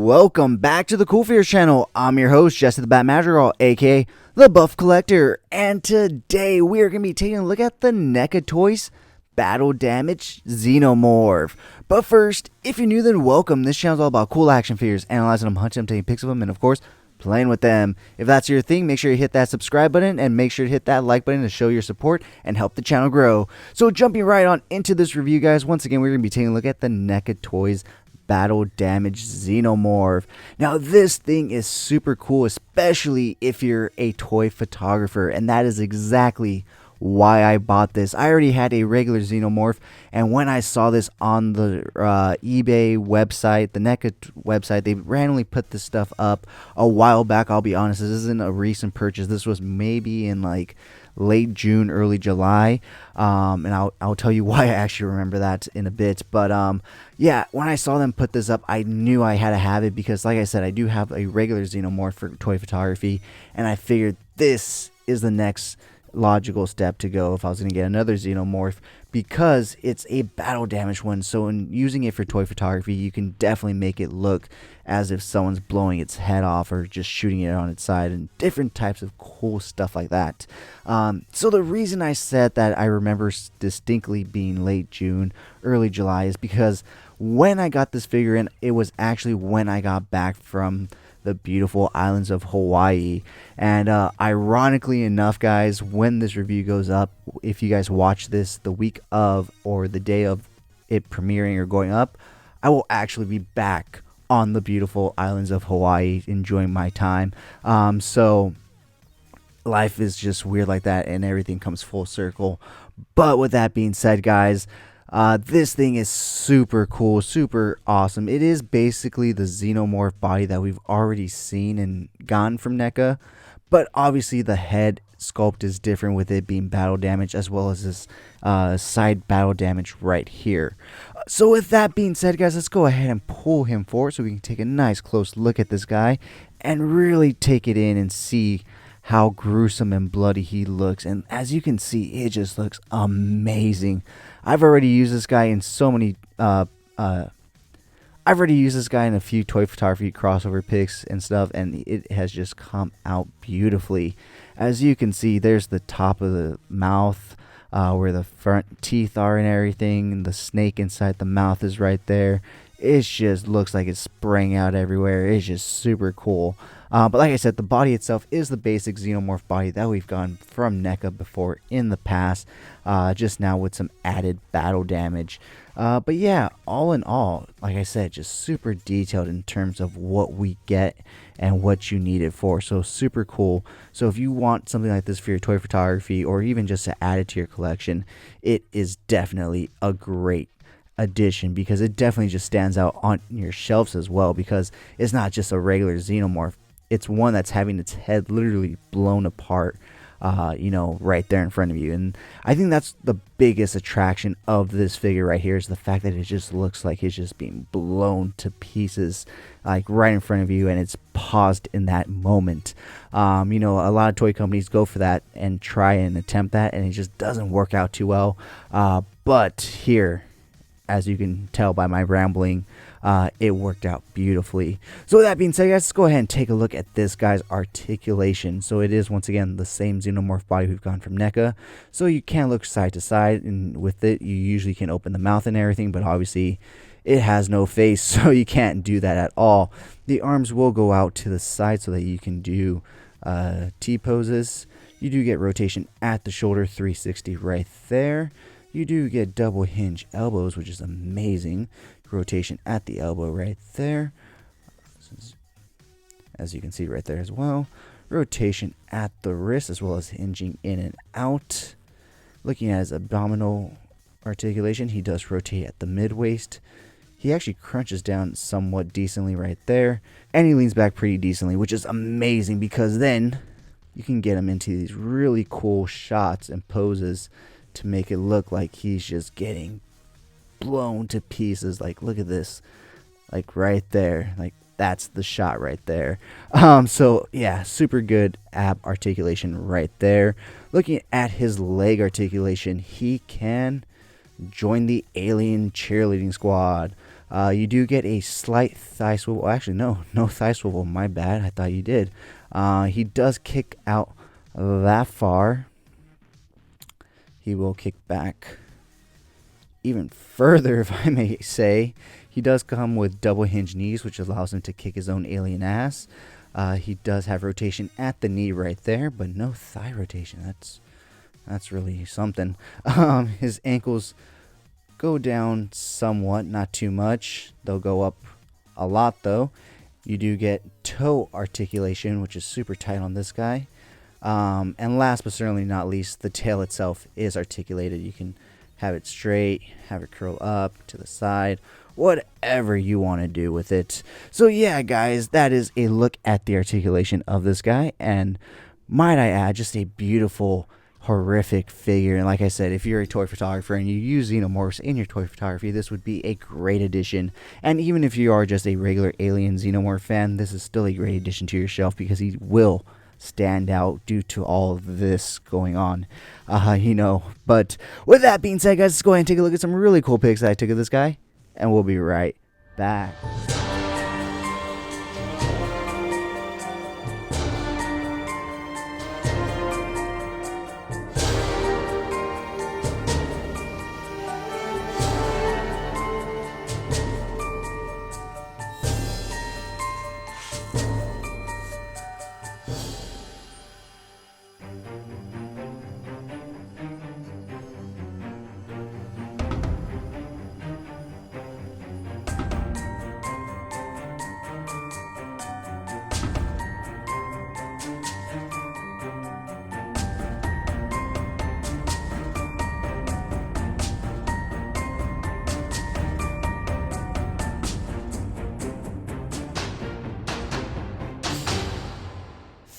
Welcome back to the CoolFigurez channel. I'm your host, Jesse the Bat Madrigal, aka the Buff Collector, and today we are going to be taking a look at the NECA Toys Battle Damage Xenomorph. But first, if you're new, then welcome. This channel is all about cool action figures, analyzing them, hunting them, taking pics of them, and of course, playing with them. If that's your thing, make sure you hit that subscribe button and make sure to hit that like button to show your support and help the channel grow. So jumping right on into this review, guys, once again, we're going to be taking a look at the NECA Toys Battle Damage Xenomorph. Now this thing is super cool, especially if you're a toy photographer, and that is exactly why I bought this. I already had a regular Xenomorph, and when I saw this on the eBay website, the NECA website, they randomly put this stuff up a while back. I'll be honest, this isn't a recent purchase. This was maybe in like late June, early July, and I'll tell you why I actually remember that in a bit. But yeah, when I saw them put this up, I knew I had to have it because, like I said, I do have a regular Xenomorph for toy photography, and I figured this is the next logical step to go if I was going to get another Xenomorph, because it's a battle damage one. So in using it for toy photography, you can definitely make it look as if someone's blowing its head off or just shooting it on its side, and different types of cool stuff like that. So the reason I said that I remember distinctly being late June, early July is because when I got this figure in, it was actually when I got back from the beautiful islands of Hawaii. And ironically enough, guys, when this review goes up, if you guys watch this the week of or the day of it premiering or going up, I will actually be back on the beautiful islands of Hawaii enjoying my time. So life is just weird like that, and everything comes full circle. But with that being said, guys, this thing is super cool, super awesome. It is basically the Xenomorph body that we've already seen and gotten from NECA, but obviously the head sculpt is different with it being battle damage, as well as this side battle damage right here. So with that being said, guys, let's go ahead and pull him forward so we can take a nice close look at this guy and really take it in and see how gruesome and bloody he looks. And as you can see, it just looks amazing. I've already used this guy in so many I've already used this guy in a few toy photography crossover pics and stuff, and it has just come out beautifully. As you can see, there's the top of the mouth where the front teeth are and everything, and the snake inside the mouth is right there. It just looks like it's spraying out everywhere. It's just super cool. But like I said, the body itself is the basic Xenomorph body that we've gotten from NECA before in the past, just now with some added battle damage. But yeah, all in all, like I said, just super detailed in terms of what we get and what you need it for. So super cool. So if you want something like this for your toy photography, or even just to add it to your collection, it is definitely a great addition, because it definitely just stands out on your shelves as well, because it's not just a regular Xenomorph. It's one that's having its head literally blown apart, you know, right there in front of you. And I think that's the biggest attraction of this figure right here, is the fact that it just looks like it's just being blown to pieces, like right in front of you, and it's paused in that moment. You know, a lot of toy companies go for that and try and attempt that, and it just doesn't work out too well. But here, as you can tell by my rambling, it worked out beautifully. So with that being said, guys, let's go ahead and take a look at this guy's articulation. So it is, once again, the same Xenomorph body we've gone from NECA. So you can look side to side, and with it, you usually can open the mouth and everything, but obviously it has no face, so you can't do that at all. The arms will go out to the side so that you can do T-poses. You do get rotation at the shoulder, 360 right there. You do get double hinge elbows, which is amazing. Rotation at the elbow right there, as you can see right there as well. Rotation at the wrist, as well as hinging in and out. Looking at his abdominal articulation, he does rotate at the mid-waist. He actually crunches down somewhat decently right there, and he leans back pretty decently, which is amazing, because then you can get him into these really cool shots and poses to make it look like he's just getting blown to pieces. Like, look at this, like right there, like that's the shot right there. So yeah, super good ab articulation right there. Looking at his leg articulation, he can join the alien cheerleading squad. You do get a slight thigh swivel. Actually, no thigh swivel. My bad. I thought you did. He does kick out that far. He will kick back even further, if I may say. He does come with double hinge knees, which allows him to kick his own alien ass. He does have rotation at the knee right there, but no thigh rotation. That's really something. His ankles go down somewhat, not too much. They'll go up a lot though. You do get toe articulation, which is super tight on this guy. And last but certainly not least, the tail itself is articulated. You can have it straight, have it curl up to the side, whatever you want to do with it. So yeah, guys, that is a look at the articulation of this guy, and might I add, just a beautiful, horrific figure. And like I said, if you're a toy photographer and you use Xenomorphs in your toy photography, this would be a great addition. And even if you are just a regular alien Xenomorph fan, this is still a great addition to your shelf, because he will stand out due to all of this going on, But with that being said, guys, let's go ahead and take a look at some really cool pics that I took of this guy, and we'll be right back.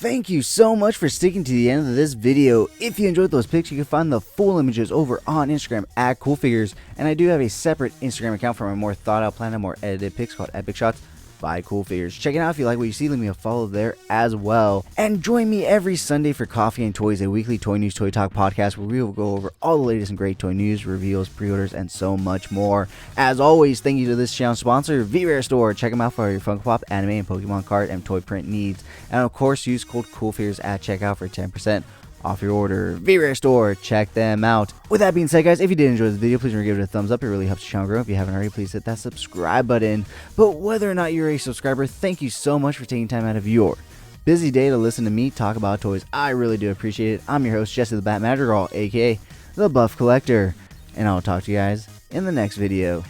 Thank you so much for sticking to the end of this video. If you enjoyed those pics, you can find the full images over on Instagram at CoolFigurez, and I do have a separate Instagram account for my more thought out plan and more edited pics called Epic Shots by CoolFigurez. Check it out if you like what you see. Leave me a follow there as well. And join me every Sunday for Coffee and Toys, a weekly toy news, toy talk podcast where we will go over all the latest and great toy news, reveals, pre-orders, and so much more. As always, thank you to this channel sponsor, Xenomorph Store. Check them out for your Funko Pop, anime, and Pokemon card and toy print needs. And of course, use code CoolFigurez at checkout for 10% off your order. Xenomorph Store, check them out. With that being said, guys, if you did enjoy this video, please give it a thumbs up. It really helps the channel grow. If you haven't already, please hit that subscribe button. But whether or not you're a subscriber, thank you so much for taking time out of your busy day to listen to me talk about toys. I really do appreciate it. I'm your host, Jesse the Bat Madrigal, aka the Buff Collector, and I'll talk to you guys in the next video.